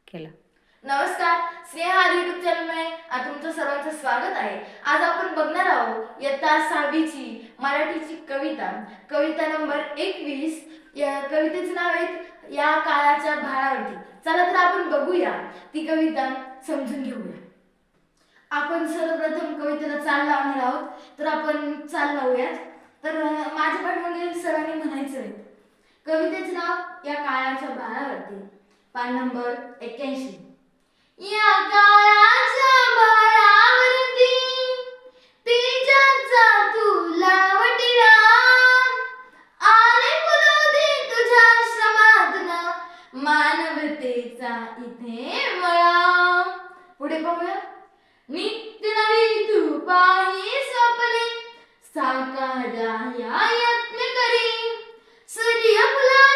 केला. नमस्कार, Sneha YouTube channel मध्ये तुमचं सर्वांचं स्वागत आहे. आज आपण बघणार आहोत इयत्ता 6वीची मराठीची कविता, कविता नंबर 21. या कवितेचं नाव आहे या काळाच्या भाळावरती. चला तर आपण बघूया ती कविता, समजून घेऊया. आपण सर्वप्रथम कवितेला चाल लावणार आहोत, तर आपण चाल लावूयात. तर माझ्या पाठीमागे सरांनी म्हणायचं आहे. कवितेचं नाव या काळाच्या भाळावरती, पान नंबर 81. या काळाच्या भाळावरती तेजाचा तुला वटिला, आणि फुलू दे तुझ्या श्रमातून मानवतेचा इथे मळा. पुढे पाहूया. नित्य नवी तू पाही स्वप्ने साकाराया यत्न करी, सूर्य फुला